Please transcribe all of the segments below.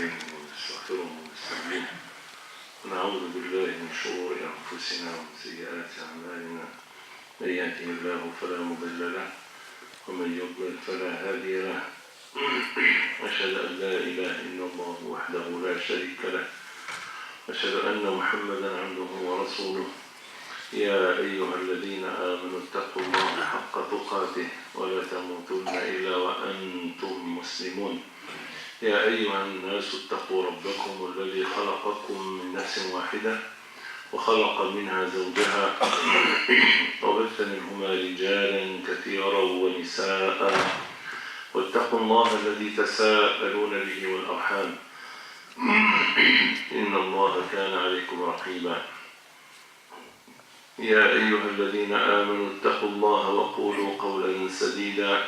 ونستعينه ونستغفره ونستهديه ونعوذ بالله من شرور أنفسنا ومن سيئات أعمالنا من يهده الله فلا مضل له ومن يضلل فلا هادي له أشهد أن لا إله إلا الله وحده لا شريك له أشهد أن محمدا عبده ورسوله يا أيها الذين آمنوا اتقوا الله حق تقاته ولا تموتن إلا وأنتم مسلمون يا أيها الناس اتقوا ربكم الذي خلقكم من نفس واحدة وخلق منها زوجها وبث منهما رجالا كثيرا ونساء واتقوا الله الذي تساءلون به والأرحام إن الله كان عليكم رقيبا يا أيها الذين آمنوا اتقوا الله وقولوا قولا سديدا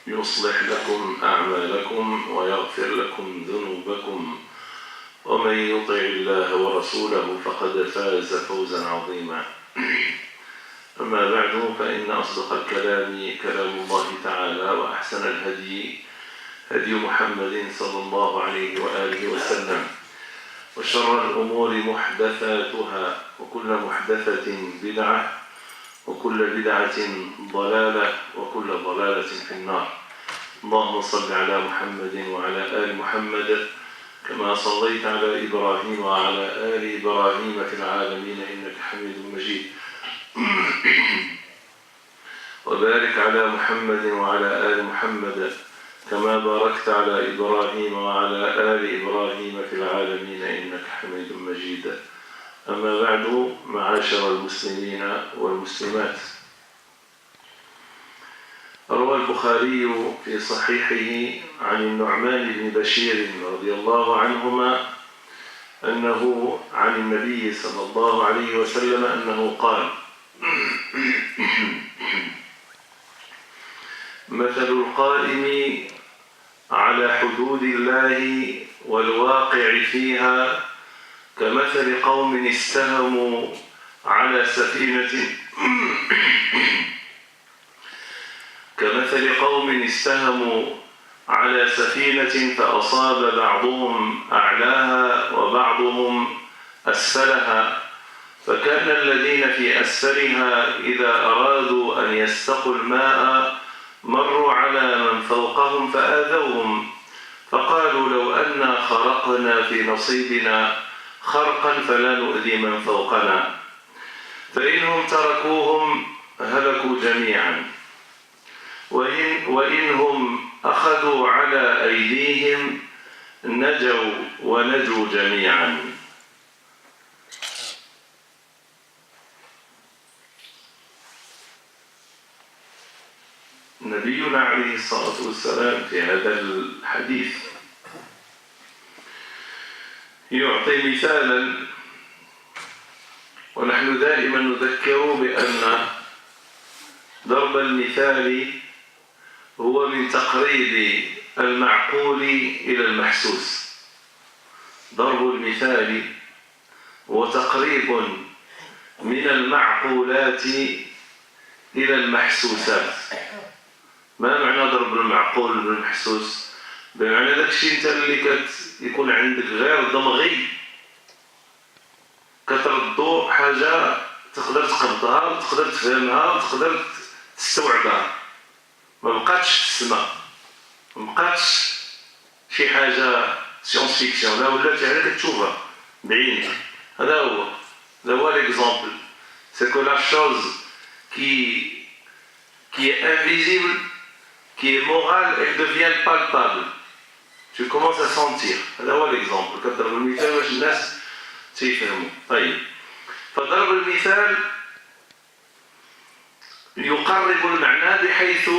يصلح لكم أعمالكم ويغفر لكم ذنوبكم ومن يطع الله ورسوله فقد فاز فوزا عظيما أما بعد فإن أصدق الكلام كلام الله تعالى وأحسن الهدي هدي محمد صلى الله عليه وآله وسلم وشر الأمور محدثاتها وكل محدثة بدعة وكل بدعة ضلالة وكل ضلالة في النار اللهم صل على محمد وعلى آل محمد كما صليت على إبراهيم وعلى آل إبراهيم في العالمين إنك حميد مجيد وبارك على محمد وعلى آل محمد كما باركت على إبراهيم وعلى آل إبراهيم في العالمين إنك حميد مجيد أما بعد معاشر المسلمين والمسلمات روى البخاري في صحيحه عن النعمان بن بشير رضي الله عنهما أنه عن النبي صلى الله عليه وسلم أنه قال مثل القائم على حدود الله والواقع فيها كمثل قوم استهموا على سفينة فأصاب بعضهم أعلاها وبعضهم أسفلها فكان الذين في أسفلها إذا أرادوا أن يستقوا الماء مروا على من فوقهم فآذوهم فقالوا لو أنا خرقنا في نصيبنا خرقا فلا نؤذي من فوقنا فإنهم تركوهم هلكوا جميعا وإنهم أخذوا على أيديهم نجوا ونجوا جميعا. نبينا عليه الصلاة والسلام في هذا الحديث يعطي مثالا ونحن دائما نذكر بأن ضرب المثال هو من تقريب المعقول إلى المحسوس. ضرب المثال هو تقريب من المعقولات إلى المحسوسات. ما معنى ضرب المعقول بالمحسوس؟ بمعنى داك الشيء انت اللي يكون عندك غير ضمغي كتردو حاجة تقدر تقبضها وتقدر تفهمها وتقدر تستوعبها، ما بقاتش تسمى، ما بقاتش شي حاجة سيونس فيكسيون، لا ولات يعني كتشوفها بعينك. هذا هو l'exemple. C'est que la chose qui est invisible, qui est morale, elle devient palpable. Tu commences à sentir. هذا هو l'exemple. كضرب المثال باش الناس تيفهموا. طيب، فضرب المثال يقرب المعنى بحيث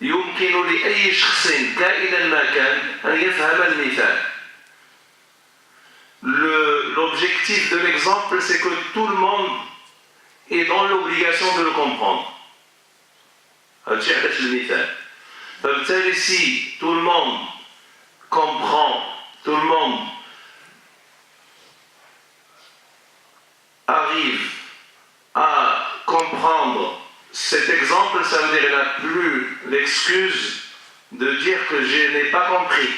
يمكن لأي شخص كائنا ما كان أن يفهم المثال. L'objectif de l'exemple, c'est que tout le monde est dans l'obligation de le comprendre. هادشي علاش المثال. فبالتالي si tout le monde comprend, tout le monde arrive à comprendre cet exemple, ça veut dire qu'il n'a plus l'excuse de dire que je n'ai pas compris.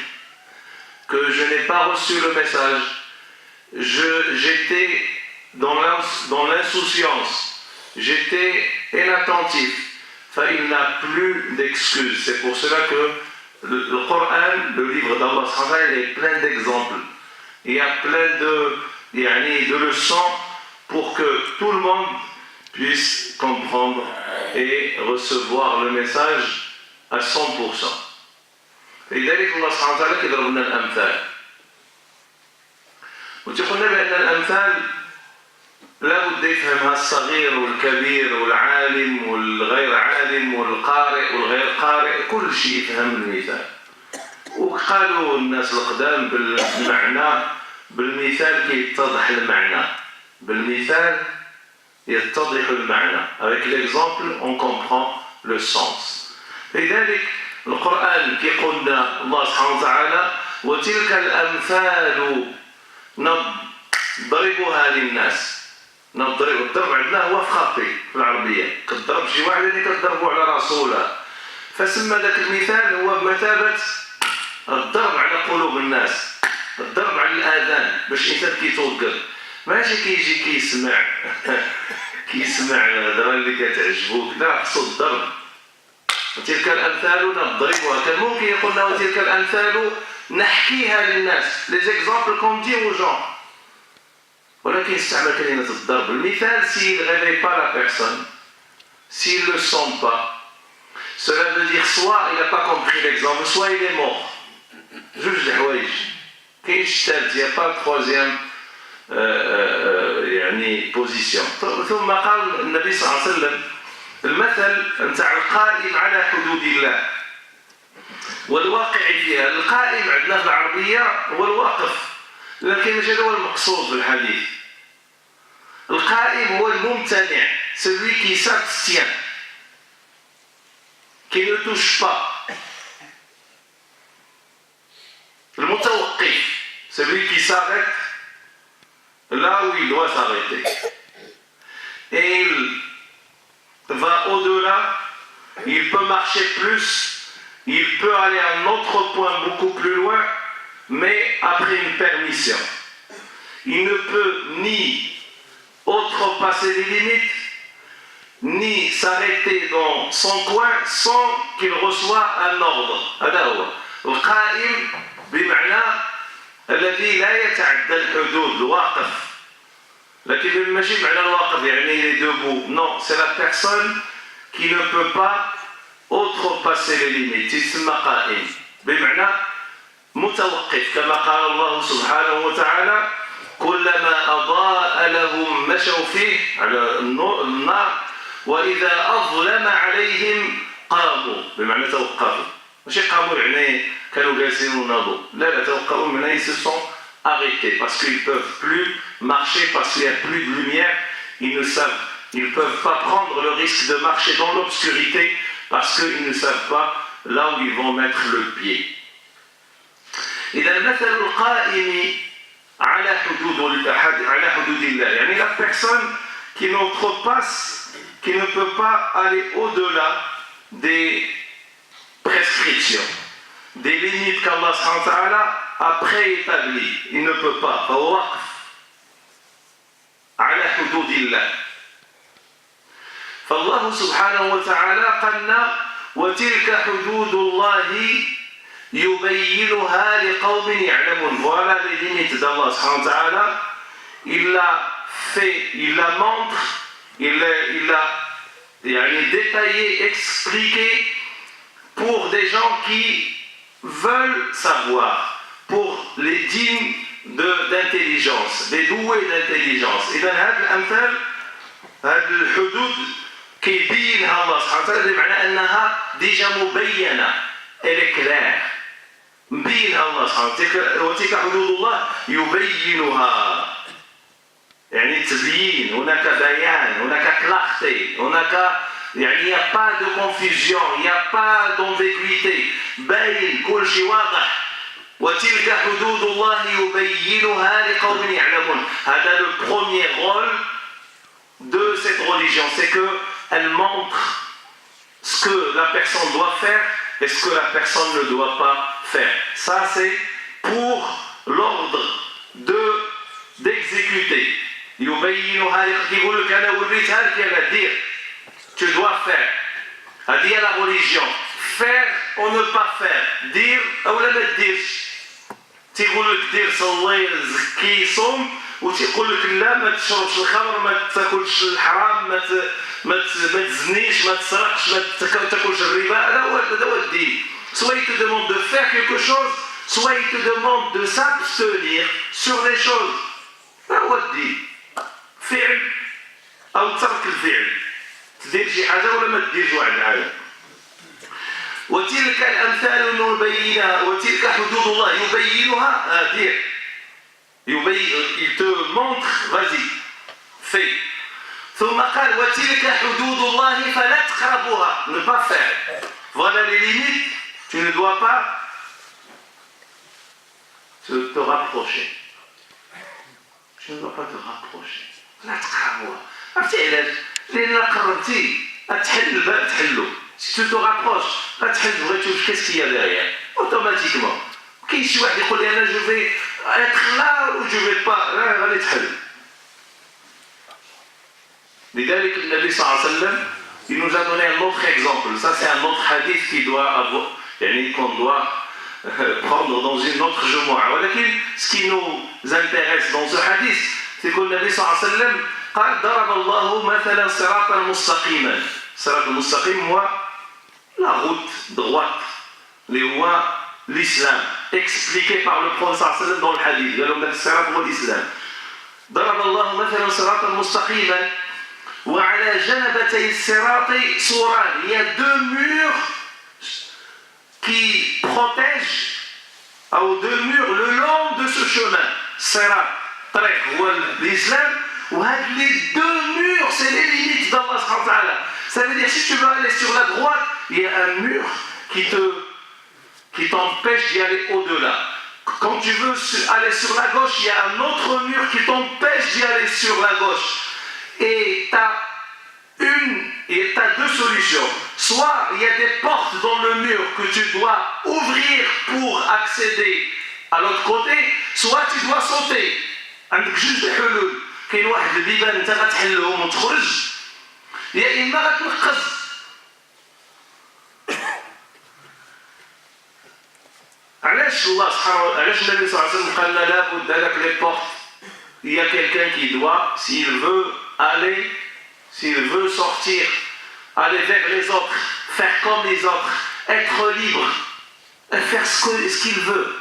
que je n'ai pas reçu le message, j'étais dans l'insouciance, j'étais inattentif, il n'a plus d'excuses. C'est pour cela que le Coran, le livre d'Allah, il est plein d'exemples. Il y a plein de leçons pour que tout le monde puisse comprendre et recevoir le message à 100%. لذلك الله سبحانه وتعالى كيضرب لنا الأمثال. وتقولنا بأن الأمثال لا بد يفهمها الصغير والكبير والعالم والغير عالم والقارئ والغير قارئ، كل شيء يفهم المثال. وقالوا الناس القدام بالمعنى بالمثال كيتضح المعنى، بالمثال يتضح المعنى. Avec l'exemple on comprend le sens. لذلك القرآن كيقولنا الله سبحانه وتعالى وتلك الأمثال نضربها للناس. الضرب عندنا هو في خطي في العربية، كتضرب شي واحد اللي كتضربوا على رسوله، فسمى ذاك المثال هو بمثابة الضرب على قلوب الناس، الضرب على الآذان باش الإنسان كيتوقف، ماشي كيجي كيسمع الهضرة اللي كتعجبوك، لا خصو الضرب. وتلك الأمثال نضربها، كان ممكن يقول لنا وتلك الأمثال نحكيها للناس، les exemples qu'on dit aux gens. ولكن استعمل كلمة الضرب. المثال s'il ne réveille pas la personne, s'il ne le sent pas, cela veut dire soit il n'a pas compris l'exemple, soit il est mort. جوج الحوايج. كاينش الثالث، il n'y a pas de troisième position. ثم قال النبي صلى الله عليه وسلم المثل نتاع القائم على حدود الله والواقع فيها. القائم عندنا في العربية هو الواقف، لكن مش هذا هو المقصود بالحديث. القائم هو الممتنع، celui qui s'abstient, qui ne touche pas. المتوقف, celui qui s'arrête là où il doit s'arrêter. Et il va au-delà, il peut marcher plus, il peut aller à un autre point beaucoup plus loin, mais après une permission. Il ne peut ni outrepasser les limites, ni s'arrêter dans son coin sans qu'il reçoive un ordre. هذا هو القائم بمعنى الذي لا يتعدى الحدود، الواقف. لكن ماشي معنى الواقف يعني il est debout. Non, c'est la personne qui ne peut pas outrepasser les limites. يسمى قائم بمعنى متوقف، كما قال الله سبحانه وتعالى كلما أضاء لهم مشوا فيه على النار وإذا أظلم عليهم قاموا، بمعنى توقفوا. ماشي قاموا يعني كانوا جالسين وناضوا، لا توقفوا من ils se sont arrêtés parce qu'ils ne peuvent plus marcher, parce qu'il n'y a plus de lumière. Ils ne peuvent pas prendre le risque de marcher dans l'obscurité parce qu'ils ne savent pas là où ils vont mettre le pied. إذا مثل القائم على حدود الله يعني la personne qui n'outrepasse, qui ne peut pas aller au-delà des prescriptions, des limites qu'Allah subhanahu wa ta'ala a préétablies. Il ne peut pas. فهو واقف على حدود الله. فالله سبحانه وتعالى قالنا وتلك حدود الله يبينها لقوم يعلمون. Voilà les limites d'Allah subhanahu wa ta'ala. Il l'a fait, il la montre, il a détaillé, expliqué pour des gens qui veulent savoir, pour les dignes d'intelligence, les doués d'intelligence. إذا هذه الأمثال هذه الحدود كيبينها الله سبحانه وتعالى بمعنى أنها ديجا مبينة، elle est claire. مبينها الله سبحانه وتعالى. وتلك حدود الله يبينها يعني تبيين، هناك بيان، هناك clarté, هناك يعني il n'y a pas de confusion, il n'y a pas d'ambiguïté. باين كل شيء واضح. وتلك حدود الله يبينها لقوم يعلمون. هذا le premier rôle de cette religion, c'est qu'elle montre ce que la personne doit faire et ce que la personne ne doit pas faire. Ça c'est pour l'ordre d'exécuter. Tu dois faire. هذه هي la religion. Faire ou ne pas faire. Dire ou لا ما تديرش. تيقول لك دير صلي زكي صوم وتيقول لك لا ما تشربش الخمر ما تاكلش الحرام ما تزنيش ما تسرقش ما تاكلش الربا. هذا هو الدين. Soit il te demande de faire quelque chose, soit il te demande de s'abstenir sur des choses. هذا هو الدين. فعل أو ترك الفعل. تدير شي حاجة ولا ما تديرش واحد الحاجة. وتلك الأمثال نبينها وتلك حدود الله يبينها دير. Il te montre, vas-y, fais. ثم قال وتلك حدود الله فلا تقربوها. Ne pas faire. Voilà les limites. Tu ne dois pas te rapprocher. Tu ne dois pas te rapprocher. لا تقربوها. عرفتي علاش؟ لأن قربتي تحل الباب تحلو. Si tu te rapproches, غتحل بغيت تشوف qu'est-ce qu'il y a derrière. Automatiquement. كاين شي واحد يقول لي أنا جو في être là ou je vais pas. غادي تحل. لذلك النبي صلى الله عليه وسلم il nous a donné un autre exemple. Ça c'est un autre hadith qui doit avoir, qu'on doit prendre dans une autre jumu'ah. ولكن ce qui nous intéresse dans ce hadith, c'est que le Nabi صلى الله عليه وسلم قال ضرب الله مثلا صراطا مستقيما. الصراط المستقيم هو la route droite, l'islam, expliqué par le prophète صلى الله عليه وسلم dans le hadith. قال لهم الصراط هو الإسلام. ضرب الله مثلا صراطا مستقيما وعلى جنبتي الصراط سوران. Il y a deux murs qui protègent, ou deux murs le long de ce chemin. Sirat, طريق هو l'islam. وهاد les deux murs, c'est les limites d'Allah subhanahu wa ta'ala. Ça veut dire si tu veux aller sur la droite, il y a un mur qui t'empêche d'y aller au-delà. Quand tu veux aller sur la gauche, il y a un autre mur qui t'empêche d'y aller sur la gauche. Et tu as deux solutions. Soit il y a des portes dans le mur que tu dois ouvrir pour accéder à l'autre côté, soit tu dois sauter. عندك جوج الحلول. كاين واحد البيبان انت غتحلهم وتخرج، يا اما غتنقز. علاش الله سبحانه علاش النبي صلى الله عليه وسلم قال لا بد لك لي بورت. Il y a quelqu'un qui doit, s'il veut sortir, aller vers les autres, faire comme les autres, être libre, faire ce qu'il veut,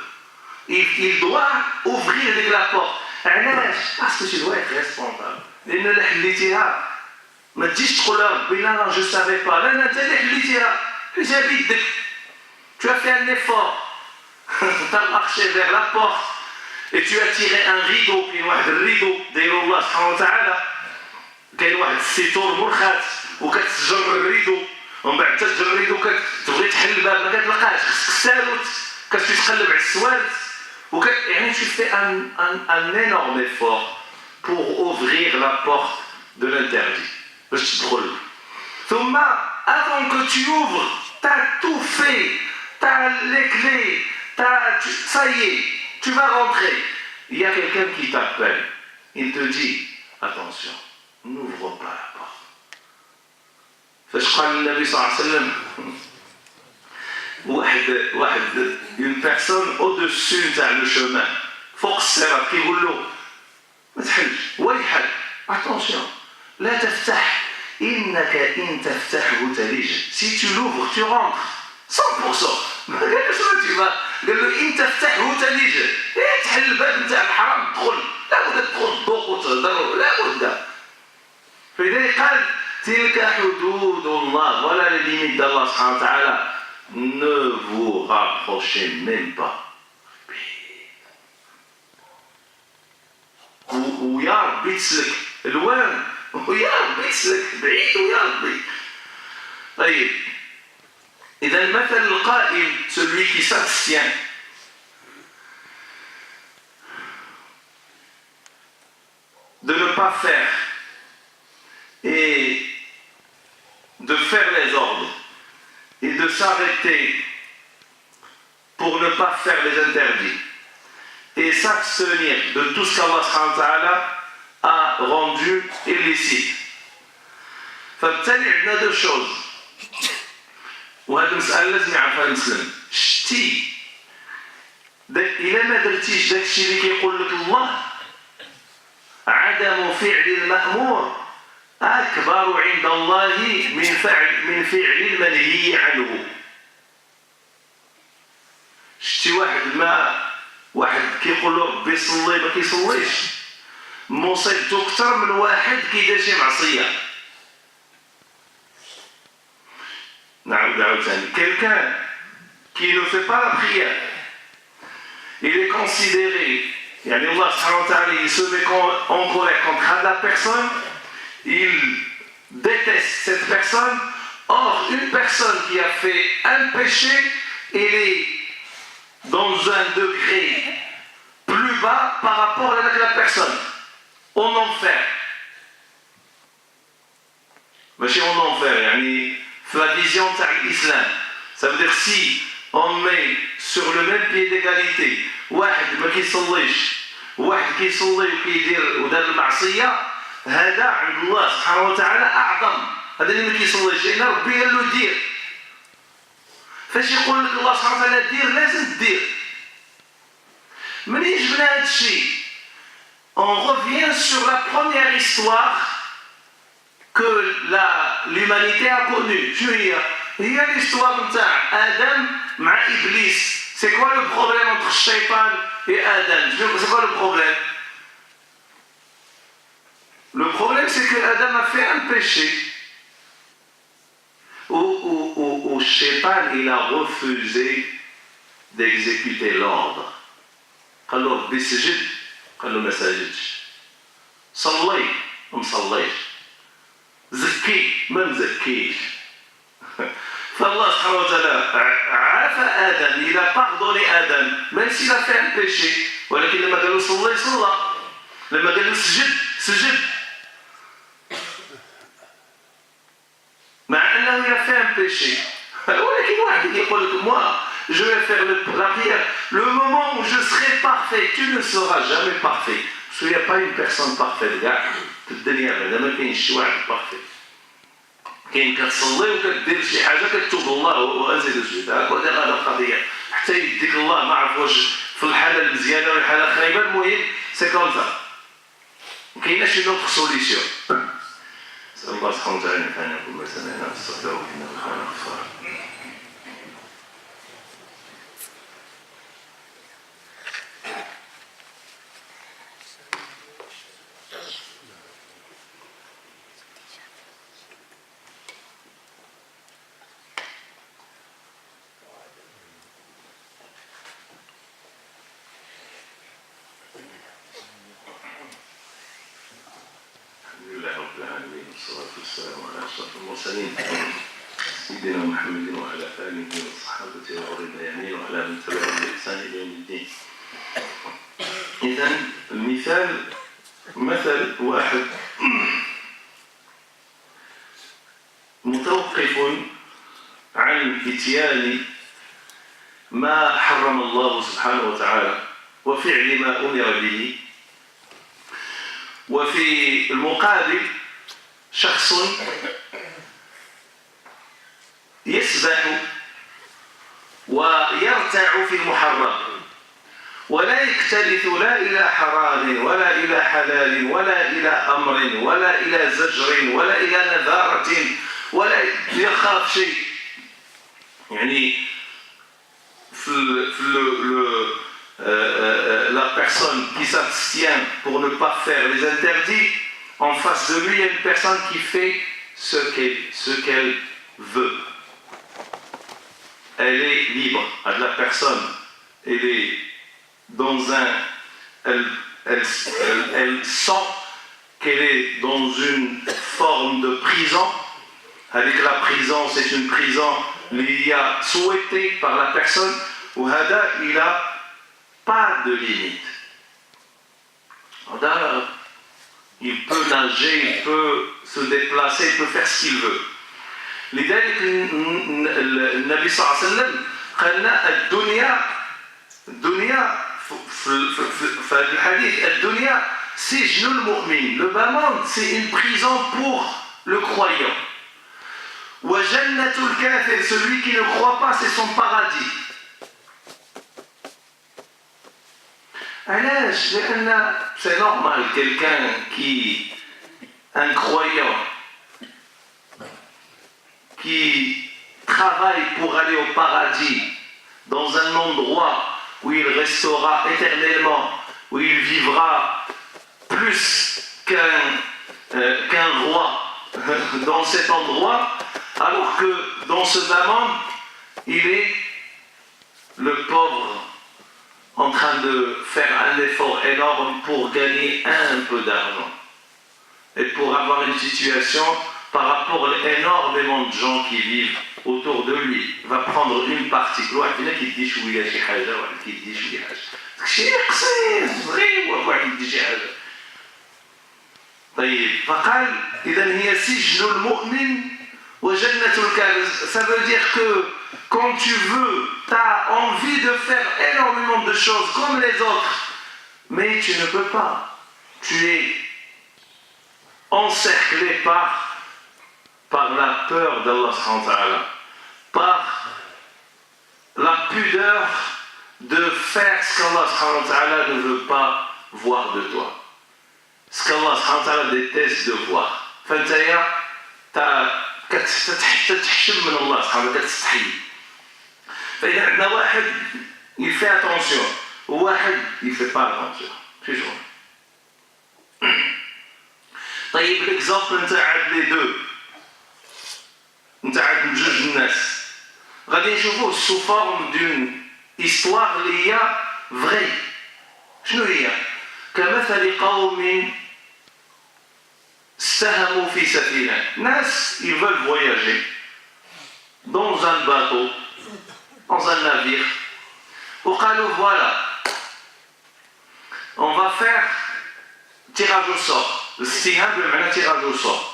il doit ouvrir la porte. علاش؟ parce que tu dois être responsable. لأن اللي حليتيها ما تجيش تقول ربي لا je savais pas. لا أنت اللي حليتيها، حليتيها بيدك. Tu as fait un effort. Tu as marché vers la porte et tu as tiré un rideau. كاين واحد الريدو دايرو الله سبحانه وتعالى. كاين واحد الستور مرخات وكتجر الريدو ومن بعد تجر الريدو كتبغي تحل الباب ما كتلقاش، خصك الساروت كتقلب على السوارت. يعني tu fais un énorme effort pour ouvrir la porte de l'interdit. باش تدخل. ثم avant que tu ouvres, tu as tout fait, tu as les clés, ça y est, tu vas rentrer. Il y a quelqu'un qui t'appelle, il te dit attention, n'ouvre pas la porte. فاش قال النبي صلى الله عليه وسلم une personne au-dessus تاع le chemin فوق الصراط كيقول له ما تحلش ويحك attention لا تفتح إنك إن تفتحه تلج. Si tu l'ouvres tu rentres 100%. ما قالش tu vas قال له إن تفتحه تلج. تحل الباب نتاع الحرام تدخل، لا بد تدخل تذوق وتهضر، لا بد. فلذلك قال تلك حدود الله ولا les limites d'Allah سبحانه وتعالى. Ne vous rapprochez même pas. ويا ربي تسلك الوان، ويا ربي تسلك بعيد، ويا ربي. طيب إذا المثل القائل celui qui s'abstient de ne pas faire et de faire les ordres et de s'arrêter pour ne pas faire les interdits. et s'abstenir de tout ce qu'Allah subhanahu wa ta'ala a rendu illicite. فبالتالي عندنا deux choses. وهذه المسألة لازم يعرفها المسلم. شتي إلا ما درتيش داك الشيء اللي كيقول لك الله عدم فعل المأمور أكبر عند الله من فعل المنهي عنه. شتي واحد كيقول له ربي صلي ما كيصليش مصيبته أكثر من واحد كيدير شي معصية. نعاود عاوتاني quelqu'un qui ne fait pas la prière il est considéré يعني Allah subhanahu wa ta'ala il se met en colère contre la personne, il déteste cette personne. Or une personne qui a fait un péché elle est dans un degré plus bas par rapport à la personne en enfer. ماشي en enfer يعني la vision de l'islam. Ça veut dire si on met sur le même pied d'égalité واحد ما كيصليش واحد كيصلي وكيدير ودار المعصيه هذا عند الله سبحانه وتعالى اعظم. هذا اللي ما كيصليش لان ربي قال له دير. فاش يقول لك الله سبحانه وتعالى دير لازم دير. من يجبنا هذا الشيء on revient sur la première histoire que l'humanité a connue. شنو هي l'histoire نتاع آدم مع إبليس. C'est quoi le problème entre Shaitan et Adam? C'est quoi le problème? Le problème c'est que Adam a fait un péché où Shaitan il a refusé d'exécuter l'ordre. قال له ربي سجد قال له ما سجدش. صلي ما مصليش. زكي ما مزكيش. فالله سبحانه وتعالى عافى آدم. il a pardonné Adam même s'il a fait un péché. ولكن لما قال له صلي صلى. لما قال له سجد سجد. مع أنه il a fait un péché. ولكن واحد يقول لك moi je vais faire la prière. Le moment où je serai parfait, tu ne seras jamais parfait. Parce qu'il n'y a pas une personne parfaite. في الدنيا هذا ما كاينش شي واحد parfait. كاين كتصلي وكدير شي حاجه كتوب الله وانزل السجود. هكذا هذه القضيه. حتى يديك الله ما عرف واش في الحاله المزيانه ولا الحاله الخايبه. المهم سي كوم سا. ما كايناش شي نوتر سوليسيون. نسال الله سبحانه وتعالى ان ينفعنا بما سمعنا ونستغفره انه كان غفارا. سيدنا محمد وعلى آله وصحبه وغير الميامين وعلى من تبعهم بإحسان إلى يوم الدين. إذن المثال مثل واحد متوقف عن إتيان ما حرم الله سبحانه وتعالى وفعل ما أمر به. وفي المقابل شخص يسبح ويرتع في المحرم ولا يكترث لا إلى حرام ولا إلى حلال ولا إلى أمر ولا إلى زجر ولا إلى نذارة ولا يخاف شيء. يعني la personne qui s'abstient pour ne pas faire les interdits, en face de lui il y a une personne qui fait ce qu'elle veut. Elle est libre. La personne, elle est dans un... Elle sent qu'elle est dans une forme de prison. Avec la prison, c'est une prison il y a souhaité par la personne. Ou Hada, il n'a pas de limite. Hada, il peut nager, il peut se déplacer, il peut faire ce qu'il veut. لذلك النبي صلى الله عليه وسلم قال لنا الدنيا في الحديث الدنيا سجن المؤمن. Le bas monde, c'est une prison pour le croyant. وجنة الكافر, celui qui ne croit pas, c'est son paradis. علاش؟ لأن c'est normal, quelqu'un qui, un croyant, qui travaille pour aller au paradis, dans un endroit où il restera éternellement, où il vivra plus qu'un roi dans cet endroit, alors que dans ce bas monde, il est le pauvre en train de faire un effort énorme pour gagner un peu d'argent et pour avoir une situation par rapport à énormément de gens qui vivent autour de lui. Il va prendre une partie. واحد فينا كيدي شويه شي حاجه واحد كيدي شويه حاجه داكشي قصير صغير واحد كيدي شي حاجه. طيب فقال اذا هي سجن المؤمن وجنة الكافر. Ça veut dire que quand tu veux, tu as envie de faire énormément de choses comme les autres, mais tu ne peux pas. Tu es encerclé par la peur d'Allah subhanahu wa ta'ala, par la pudeur de faire ce qu'Allah subhanahu wa ta'ala ne veut pas voir de toi, ce qu'Allah subhanahu wa ta'ala déteste de voir. فانتيا كتحشم من الله سبحانه وتعالى, كتستحي. فإذا عندنا واحد il fait attention وواحد il fait pas attention. شي شغل. طيب الاكزامبل نتاع لي دو نتاع بجوج الناس غادي نشوفوه سو فورم دون هيستوار اللي هي فري. شنو هي؟ كمثل قوم استهموا في سفينة. ناس ils veulent voyager dans un bateau, dans un navire, وقالوا voilà, on va faire tirage au sort. الاستهام بمعنى tirage au sort.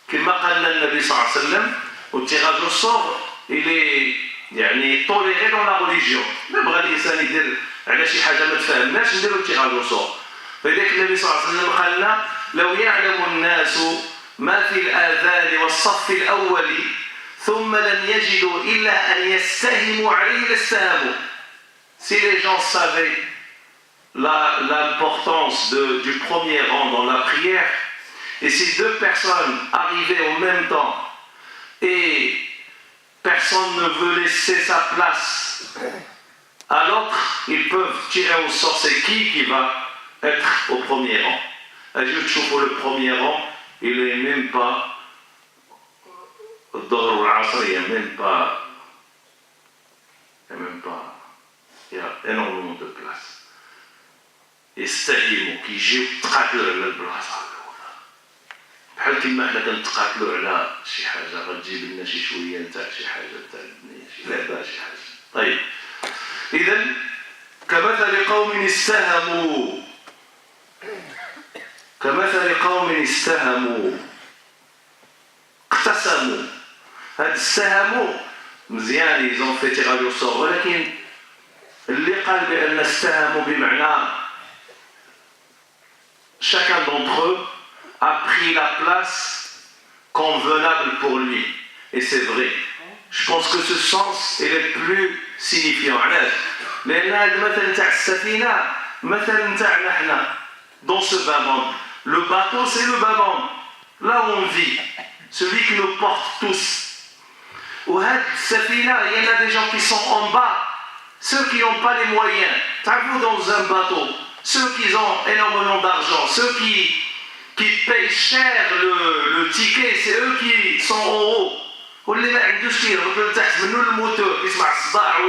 كما قال لنا النبي صلى الله عليه وسلم, والtirage au sort il est يعني toléré dans la religion. ما بغى الانسان يدير على شي حاجه ما تفهمناش نديرو tirage au sort. فلذلك النبي صلى الله عليه وسلم قال لنا لو يعلم الناس ما في الآذان والصف الأول ثم لم يجدوا إلا أن يستهموا عليه لاستهموا. Si les gens savaient l'importance du premier rang dans la prière, et si deux personnes arrivaient au même temps et personne ne veut laisser sa place à l'autre, ils peuvent tirer au sort c'est qui va être au premier rang. Ajoute pour le premier rang, il n'est même pas dans l'Asr, il n'y a même pas, il y a énormément de place. يستهيموا كيجيو يتقاتلوا على البلاصه الاولى, بحال كيما حنا كنتقاتلوا على شي حاجه غتجيب لنا شي شويه نتاع شي حاجه تاع الدنيا شي لعبه شي حاجه. طيب اذا كمثل قوم استهموا, كمثل قوم استهموا اقتسموا. هاد استهموا مزيان ils ont fait tirage au sort, ولكن اللي قال بان استهموا بمعنى chacun d'entre eux a pris la place convenable pour lui. Et c'est vrai. Je pense que ce sens est le plus signifiant. لأن هذا المثل تاع السفينة مثل نتاعنا حنا dans ce bas monde. Le bateau c'est le bas monde, là où on vit, celui qui nous porte tous. وهاد السفينة, il y en a des gens qui sont en bas, ceux qui n'ont pas les moyens. T'as-vous dans un bateau, ceux qui ont énormément d'argent, ceux qui payent cher le ticket, c'est eux qui sont en haut. واللي ما عندوش كيهبط لتحت منه الموتور كيسمع الصداع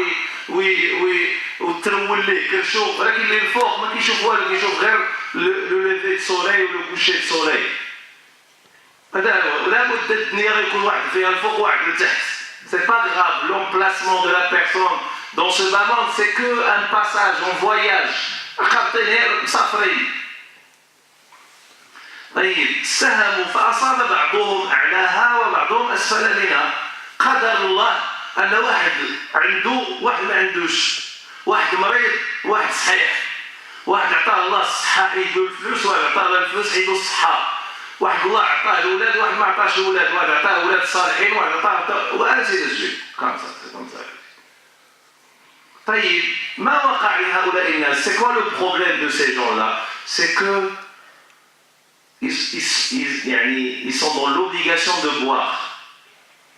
وترول ليه كرشوف, ولكن اللي الفوق ما كيشوف والو, كيشوف غير لو ليفي دو سولي ولو كوشي دو سولي. هذا هو. ولا بد الدنيا غيكون واحد فيها الفوق وواحد لتحت. C'est pas grave, l'emplacement de la personne dans ce bas monde, c'est que un passage, on voyage. مسافرين. طيب ساهموا فأصاب بعضهم أعلاها وبعضهم أسفل منها. قدر الله أن واحد عنده واحد ما عندوش, واحد مريض واحد صحيح, واحد عطاه الله الصحة حيدو الفلوس، واحد عطاه الله الفلوس حيدو الصحة، واحد الله عطاه الأولاد واحد ما عطاش الأولاد، واحد عطاه أولاد صالحين واحد عطاه وأنسي الجيل كمسا. طيب ما وقع لهؤلاء الناس؟ C'est quoi le problème de ces gens-là? C'est que ils sont dans l'obligation de boire.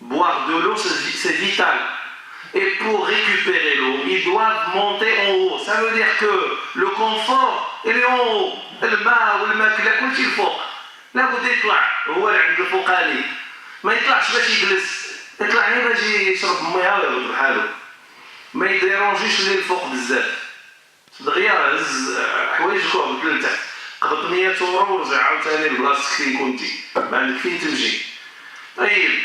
Boire de l'eau, c'est vital. Et pour récupérer l'eau, ils doivent monter en haut. Ça veut dire que le confort, il est en haut. الماء والماكلة كل شيء الفوق. لابد يطلع هو اللي عند الفوقاني. ما يطلعش باش يجلس، يطلع غير باش يشرب مياه ويرد بحاله. ما يديرونجيش اللي الفوق بزاف. دغيا هز حوايجك وهبط لتحت. قبط 100 يورو ورجع عاوتاني لبلاصتك فين كنتي. ما عندك فين تمشي. طيب.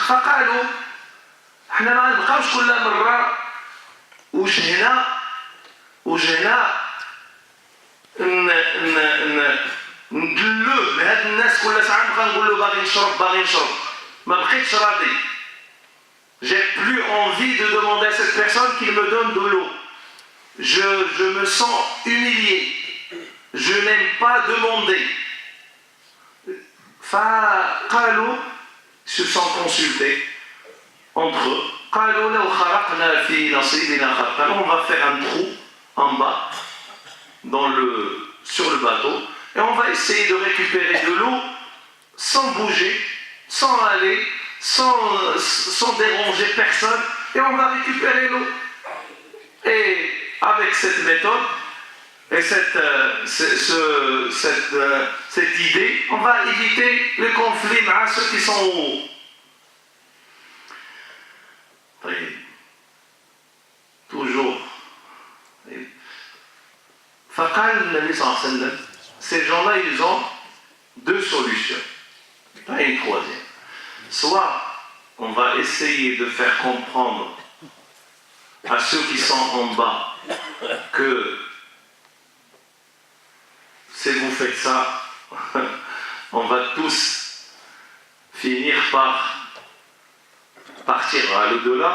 فقالوا احنا ما نبقاوش كل مره وجهنا ندلوه لهاد الناس كل ساعه نبقى نقول له باغي نشرب ما بقيتش راضي. J'ai plus envie de demander à cette personne qu'il me donne de l'eau. Je me sens humilié. Je n'aime pas demander. فقالوا se sont consultés entre eux. On va faire un trou en bas sur le bateau et on va essayer de récupérer de l'eau sans bouger, sans aller, sans déranger personne, et on va récupérer l'eau. Et avec cette méthode et cette idée, on va éviter les conflits avec ceux qui sont en haut. Toujours. فقال النبي صلى الله عليه وسلم, ces gens-là, ils ont deux solutions, pas une troisième. Soit on va essayer de faire comprendre à ceux qui sont en bas que si vous faites ça, on va tous finir par partir à l'au-delà.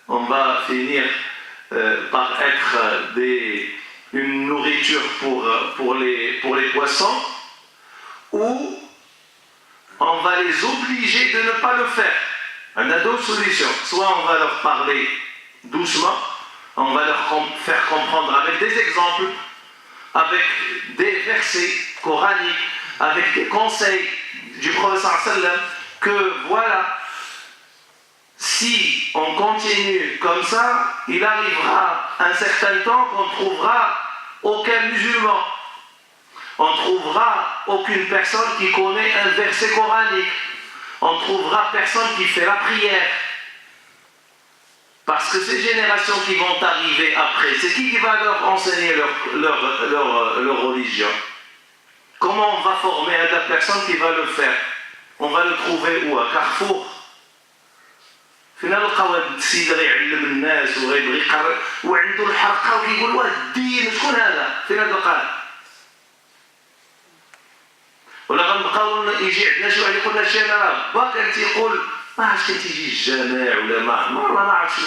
On va finir par être une nourriture pour les poissons, ou on va les obliger de ne pas le faire. On a d'autres solutions. Soit on va leur parler doucement, on va leur faire comprendre avec des exemples, avec des versets coraniques, avec des conseils du prophète sallallahu alayhi wa sallam, que voilà, si on continue comme ça, il arrivera un certain temps qu'on ne trouvera aucun musulman. On ne trouvera aucune personne qui connaît un verset coranique. On ne trouvera personne qui fait la prière. Parce que ces générations qui vont arriver après, c'est qui va leur enseigner leur religion? Comment on va former la personne qui va le faire? On va le trouver où? À Carrefour? فين نلقاو هاد السيد غيعلم الناس وغيبغي يقرا وعنده الحرقه وكيقول واه الدين شكون هذا؟ فين نلقاه؟ ولا غنبقاو يجي عندنا شي واحد يقول لنا شي انا با كان تيقول ما عرفتش كان تيجي الجامع ولا ما عرفتش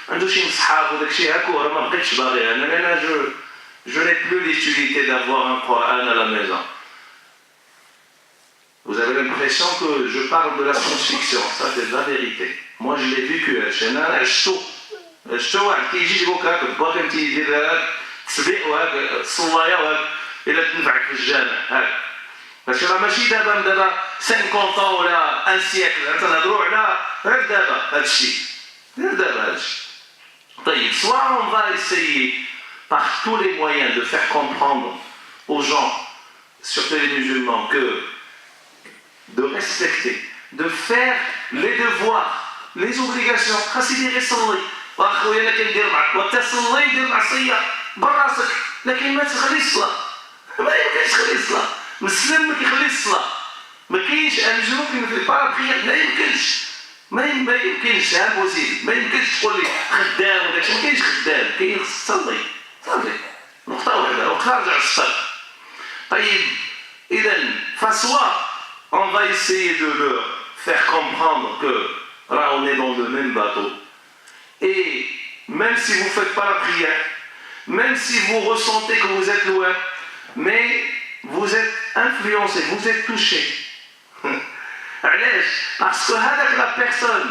عنده شي مصحف وداك الشيء هاكا راه ما بقيتش باغي انا je n'ai plus l'utilité d'avoir un Coran à la maison. Vous avez l'impression que je parle de la science-fiction, ça c'est de la vérité. Moi je l'ai vécu, انا عشتو واحد كيجي يقول لك هاك با كان تيدير هاك تسبيح وهاك الصلايه وهاك الا تنفعك في الجامع هاك. بس راه ماشي دابا 50 ans ولا 1 siècle تنهضروا على غير دابا هذا الشيء. غير دابا هذا الشيء. طيب soit on va essayer par tous les moyens de faire comprendre aux gens, surtout les musulmans, de respecter, de faire les devoirs, les obligations. خاصني يصلي واخويا انا كندير معك وتصلي دير معصيه براسك لكن ما تخليش الصلاه. ما يمكنش تخلي الصلاه. مسلم ما كيخليش الصلاه. ما كاينش ان جو في با بريير ما يمكنش امبوسيبل. ما يمكنش تقول لي خدام ولا شي. ما كاينش خدام كاين تصلي صافي نقطه واحده وخارج على الصلاه. طيب اذا فسوا on va essayer de leur faire comprendre que là on est dans le même bateau Et même si vous ne faites pas la prière, même si vous ressentez que vous êtes loin, mais vous êtes influencé, vous êtes touché. Parce que la personne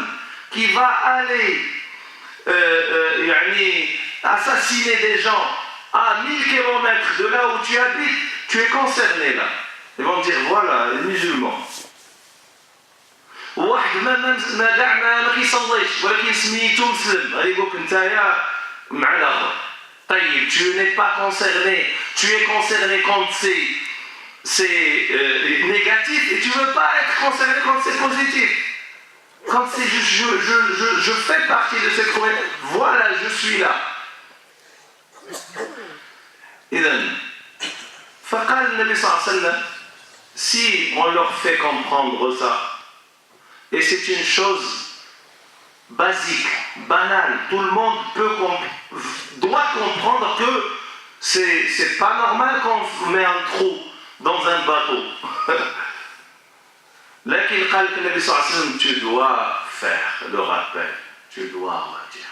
qui va aller assassiner des gens à 1000 km de là où tu habites, tu es concerné là. Ils vont dire voilà, les musulmans. واحد ما كاع ما كيصليش ولكن سميتو مسلم غادي يقولك نتايا مع الاخر. طيب tu n'es pas concerné, tu es concerné quand c'est négatif et tu ne veux pas être concerné quand c'est positif. Quand c'est je fais partie de cette communauté, voilà, je suis là. إذن فقال النبي صلى الله عليه وسلم si on leur fait comprendre ça, et c'est une chose basique, banale, tout le monde doit comprendre que c'est pas normal qu'on met un trou dans un bateau. لكن قال النبي صلى الله عليه وسلم tu dois faire le rappel, tu dois dire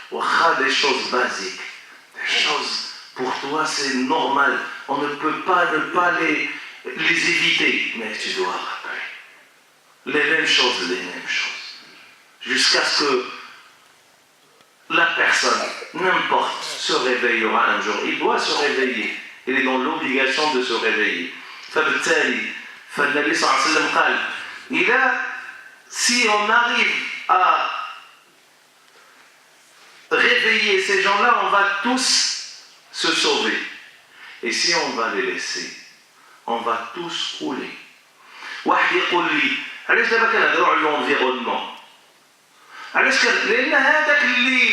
des choses basiques, des choses pour toi c'est normal, on ne peut pas ne pas les éviter, mais tu dois rappeler les mêmes choses, jusqu'à ce que la personne, n'importe, se réveillera un jour. Il doit se réveiller, il est dans l'obligation de se réveiller. فبالتالي فالنبي صلى الله عليه وسلم قال si on arrive à réveiller ces gens-là, on va tous se sauver. Et si on va les laisser, on va tous couler. واحد يقول لي علاش دابا كنهضروا على l'environnement؟ علاش لان هذاك اللي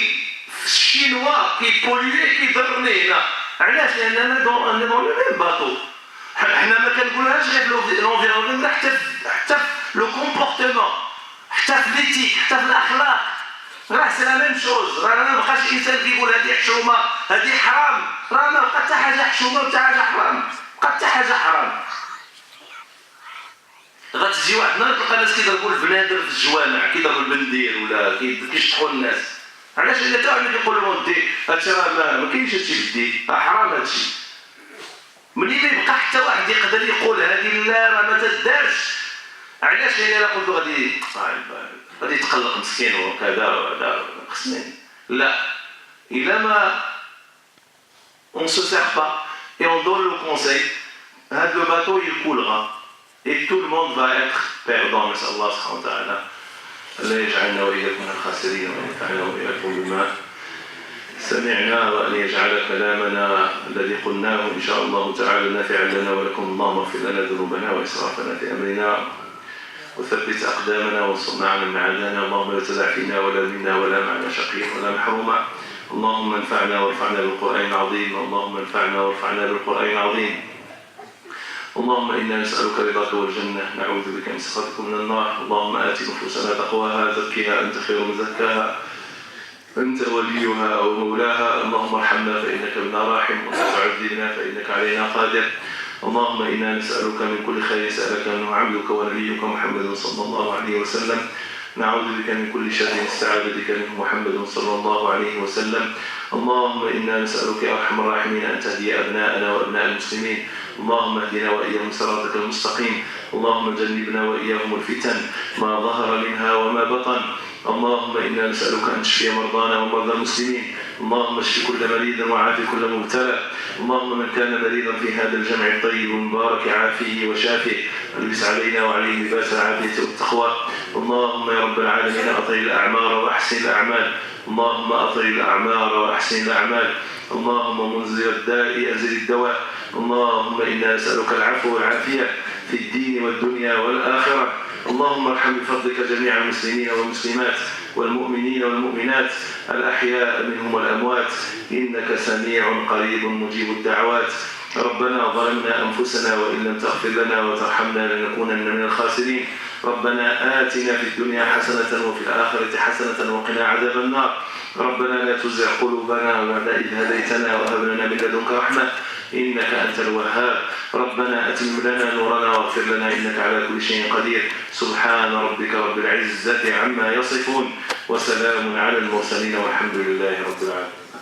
في الشينوا كيبوليي كيضرني هنا. علاش؟ لان انا دون لو ميم باطو. حنا ما كنقولهاش غير في l'environnement، حتى في لو كومبورتمون، حتى في ليتيك، حتى في الاخلاق. راه سي لا ميم شوز. راه ما بقاش انسان كيقول هذه حشومه هذه حرام، راه ما بقى حتى حاجه حشومه وحتى حاجه حرام، بقى حتى حاجه حرام. غتجي واحد النهار تلقى الناس كيضربوا البنادر في الجوامع، كيضربوا البندير ولا كيشطحوا الناس. علاش؟ لان تا واحد كيقول لهم ودي هادشي راه ما كاينش هادشي بدي، راه حرام هادشي. ملي ما يبقى حتى واحد يقدر يقول هذه لا راه ما تدارش. علاش؟ لان الا قلت غادي يتقلق مسكين وكذا وهذا خصني. لا، الا ما on se sert pas et on donne le conseil, هذا le bateau il coulera. Et tout le monde va être perdant. نسأل الله سبحانه وتعالى ألا يجعلنا وإياكم من الخاسرين وينفعنا وإياكم بما سمعنا، وأن يجعل كلامنا الذي قلناه إن شاء الله تعالى نافعا لنا ولكم. اللهم اغفر لنا ذنوبنا وإسرافنا في أمرنا وثبت أقدامنا وانصرنا على من عادانا. اللهم لا تدع فينا ولا منا ولا معنا شقيا ولا محروما. اللهم انفعنا وارفعنا بالقرآن العظيم. اللهم انفعنا وارفعنا بالقرآن العظيم. اللهم إنا نسألك رضاك والجنة، نعوذ بك من سخطك من النار. اللهم آت نفوسنا تقواها، زكها أنت خير من زكاها، أنت وليها ومولاها. اللهم ارحمنا فإنك بنا راحم، ولا تعذبنا فإنك علينا قادر. اللهم إنا نسألك من كل خير سألك منه عبدك ونبيك محمد صلى الله عليه وسلم. نعوذ بك من كل شر استعاذ بك منه محمد صلى الله عليه وسلم. اللهم إنا نسألك يا أرحم الراحمين أن تهدي أبناءنا وأبناء المسلمين. اللهم اهدنا وإياهم صراطك المستقيم. اللهم جنبنا وإياهم الفتن ما ظهر منها وما بطن. اللهم إنا نسألك أن تشفي مرضانا ومرضى المسلمين. اللهم اشف كل مريض وعافي كل مبتلى. اللهم من كان مريضا في هذا الجمع الطيب المبارك عافيه وشافه، والبس علينا وعليه لباس العافية والتقوى. اللهم يا رب العالمين أطل الأعمار وأحسن الأعمال. اللهم أطل الأعمار وأحسن الأعمال. اللهم منزل الداء أنزل الدواء. اللهم إنا نسألك العفو والعافية في الدين والدنيا والآخرة. اللهم ارحم بفضلك جميع المسلمين والمسلمات والمؤمنين والمؤمنات الأحياء منهم والأموات، إنك سميع قريب مجيب الدعوات. ربنا ظلمنا أنفسنا وإن لم تغفر لنا وترحمنا لنكونن من الخاسرين. ربنا آتنا في الدنيا حسنة وفي الآخرة حسنة وقنا عذاب النار. ربنا لا تزغ قلوبنا بعد إذ هديتنا وهب لنا من لدنك رحمة إنك أنت الوهاب. ربنا أتم لنا نورنا واغفر لنا إنك على كل شيء قدير. سبحان ربك رب العزة عما يصفون، وسلام على المرسلين والحمد لله رب العالمين.